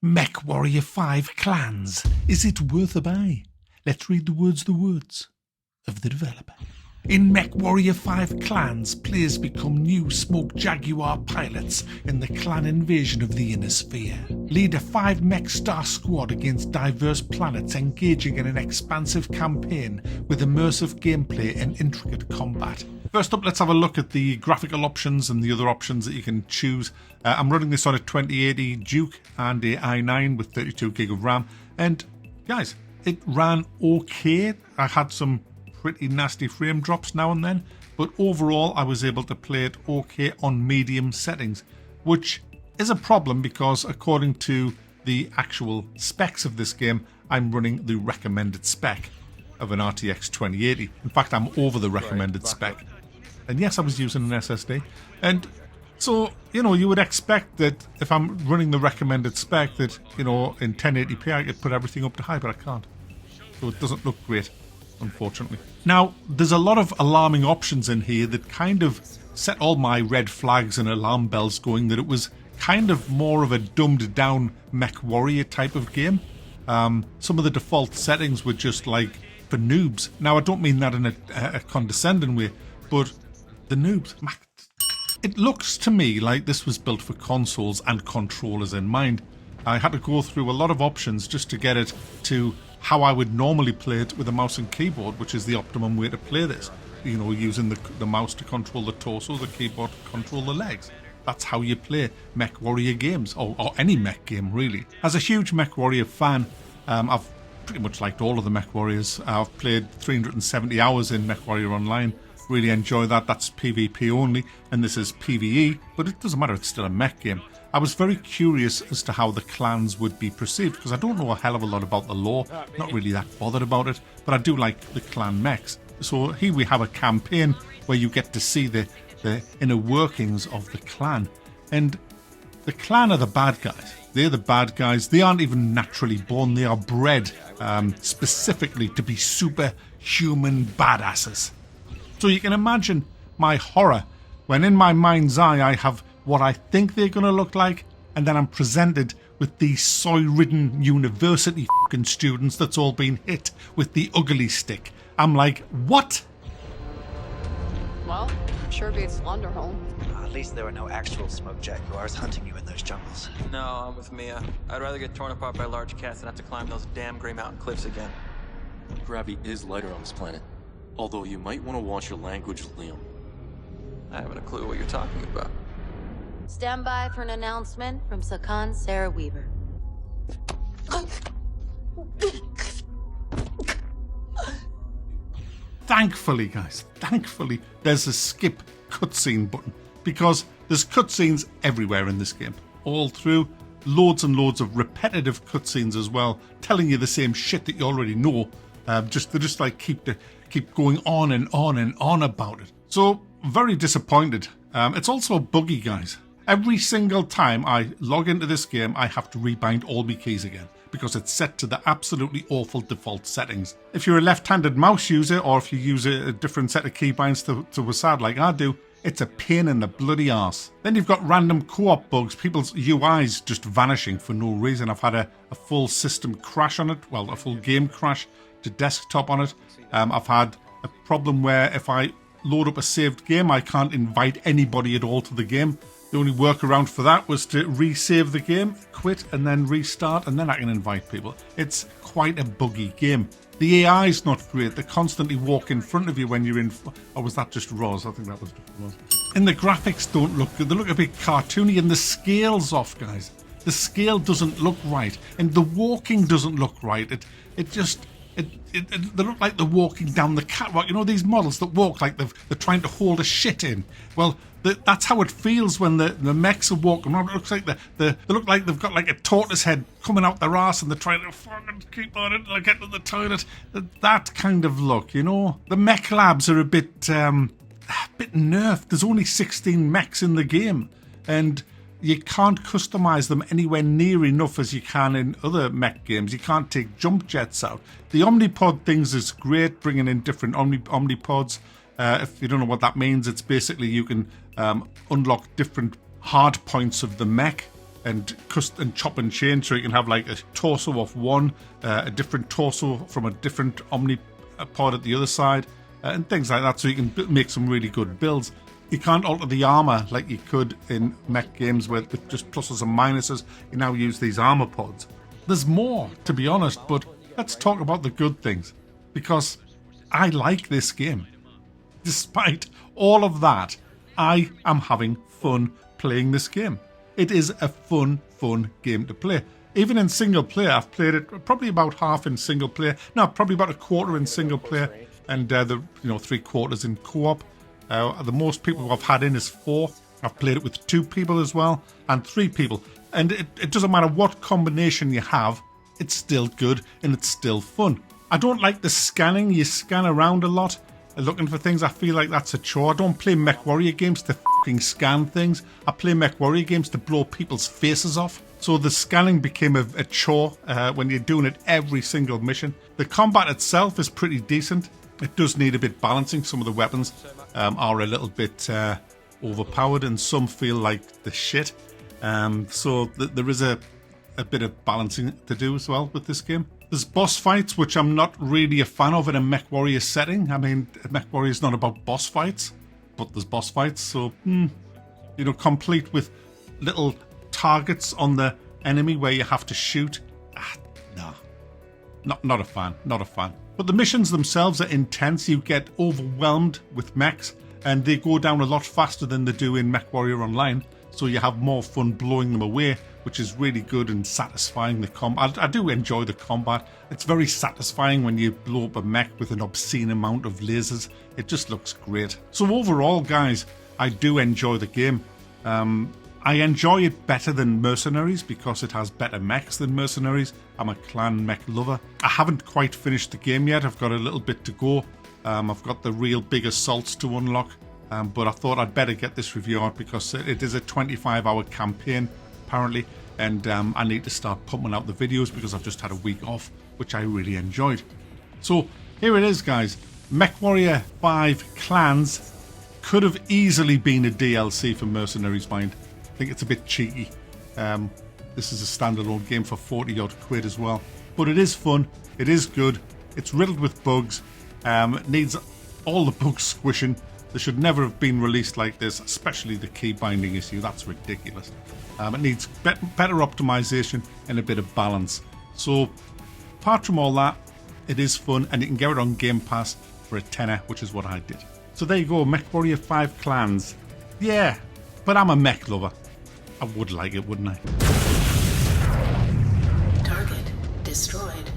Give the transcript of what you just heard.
Mechwarrior 5 Clans. Is it worth a buy? Let's read the words of the developer. In Mechwarrior 5 Clans, players become new Smoke Jaguar pilots in the clan invasion of the Inner Sphere. Lead a 5-mech star squad against diverse planets, engaging in an expansive campaign with immersive gameplay and intricate combat. First up, let's have a look at the graphical options and the other options that you can choose. I'm running this on a 2080 Duke and a i9 with 32GB of RAM. And guys, it ran okay. I had some pretty nasty frame drops now and then, but overall I was able to play it okay on medium settings, which is a problem because according to the actual specs of this game, I'm running the recommended spec of an RTX 2080. In fact, I'm over the recommended spec. And yes, I was using an SSD. And so, you would expect that if I'm running the recommended spec that, in 1080p I could put everything up to high, but I can't. So it doesn't look great, unfortunately. Now, there's a lot of alarming options in here that kind of set all my red flags and alarm bells going that it was kind of more of a dumbed down Mechwarrior type of game. Some of the default settings were just like for noobs. Now, I don't mean that in a condescending way, but the noobs. It looks to me like this was built for consoles and controllers in mind. I had to go through a lot of options just to get it to how I would normally play it with a mouse and keyboard, which is the optimum way to play this. Using the mouse to control the torso, the keyboard to control the legs. That's how you play Mechwarrior games, or any mech game really. As a huge Mechwarrior fan, I've pretty much liked all of the Mechwarriors. I've played 370 hours in Mechwarrior Online. Really enjoy that. That's PvP only, and this is PvE, but it doesn't matter, it's still a mech game. I was very curious as to how the clans would be perceived, because I don't know a hell of a lot about the lore, not really that bothered about it, but I do like the clan mechs. So here we have a campaign where you get to see the inner workings of the clan, and the clan are the bad guys. They're the bad guys. They aren't even naturally born, they are bred specifically to be superhuman badasses. So you can imagine my horror when in my mind's eye I have what I think they're going to look like, and then I'm presented with these soy-ridden university fucking students that's all been hit with the ugly stick. I'm like, what? Well, sure beats Lunderholm. At least there were no actual smoke jaguars hunting you in those jungles. No, I'm with Mia. I'd rather get torn apart by large cats than have to climb those damn Grey Mountain cliffs again. Gravity is lighter on this planet. Although you might want to watch your language, Liam. I haven't a clue what you're talking about. Stand by for an announcement from Sakan Sarah Weaver. Thankfully, guys, there's a skip cutscene button, because there's cutscenes everywhere in this game. All through, loads and loads of repetitive cutscenes as well, telling you the same shit that you already know. They just like keep going on and on and on about it. So, very disappointed. It's also buggy, guys. Every single time I log into this game, I have to rebind all my keys again, because it's set to the absolutely awful default settings. If you're a left-handed mouse user, or if you use a different set of keybinds to WASD like I do, it's a pain in the bloody arse. Then you've got random co-op bugs, people's UIs just vanishing for no reason. I've had a full system crash on it, well, a full game crash to desktop on it. I've had a problem where if I load up a saved game, I can't invite anybody at all to the game. The only workaround for that was to resave the game, quit, and then restart, and then I can invite people. It's quite a buggy game. The AI's not great. They constantly walk in front of you when you're in... Or was that just Roz? I think that was just Roz. And the graphics don't look good. They look a bit cartoony, and the scale's off, guys. The scale doesn't look right, and the walking doesn't look right. They look like they're walking down the catwalk. These models that walk like they're trying to hold a shit in. Well, that's how it feels when the mechs are walking around. It looks like they look like they've got like a tortoise head coming out their arse and they're trying to fucking keep on it until I get to the toilet. That kind of look, The mech labs are a bit nerfed. There's only 16 mechs in the game, and you can't customize them anywhere near enough as you can in other mech games. You can't take jump jets out. The Omnipod things is great, bringing in different Omnipods. If you don't know what that means, it's basically you can unlock different hard points of the mech and chop and change, so you can have like a torso of one, a different torso from a different Omni part at the other side, and things like that, so you can make some really good builds. You can't alter the armor like you could in mech games with just pluses and minuses. You now use these armor pods. There's more, to be honest, but let's talk about the good things, because I like this game. Despite all of that, I am having fun playing this game. It is a fun game to play. Even in single player, I've played it probably about half in single player. No, probably about a quarter in single player, and the 3/4 in co-op. The most people I've had in is 4. I've played it with 2 people as well, and 3 people. And it doesn't matter what combination you have, it's still good and it's still fun. I don't like the scanning. You scan around a lot looking for things. I feel like that's a chore. I don't play Mechwarrior games to fucking scan things. I play Mechwarrior games to blow people's faces off. So the scanning became a chore when you're doing it every single mission. The combat itself is pretty decent. It does need a bit balancing. Some of the weapons are a little bit overpowered, and some feel like the shit. So there is a bit of balancing to do as well with this game. There's boss fights, which I'm not really a fan of in a Mechwarrior setting. I mean, Mechwarrior is not about boss fights, but there's boss fights. So, complete with little targets on the enemy where you have to shoot. No. Not a fan. Not a fan. But the missions themselves are intense. You get overwhelmed with mechs, and they go down a lot faster than they do in Mechwarrior Online. So you have more fun blowing them away, which is really good and satisfying. The combat, I do enjoy the combat. It's very satisfying when you blow up a mech with an obscene amount of lasers. It just looks great. So overall, guys, I do enjoy the game. I enjoy it better than Mercenaries because it has better mechs than Mercenaries. I'm a clan mech lover. I haven't quite finished the game yet. I've got a little bit to go. I've got the real big assaults to unlock. But I thought I'd better get this review out because it is a 25-hour campaign, apparently. And I need to start pumping out the videos because I've just had a week off, which I really enjoyed. So here it is, guys. Mechwarrior 5 Clans could have easily been a DLC for Mercenaries Mind. I think it's a bit cheeky. This is a standalone game for 40 odd quid as well. But it is fun. It is good. It's riddled with bugs. It needs all the bugs squishing. They should never have been released like this, especially the key binding issue. That's ridiculous. It needs better optimization and a bit of balance. So, apart from all that, it is fun, and you can get it on Game Pass for a tenner, which is what I did. So there you go, Mechwarrior 5 Clans. Yeah, but I'm a mech lover. I would like it, wouldn't I? Target destroyed.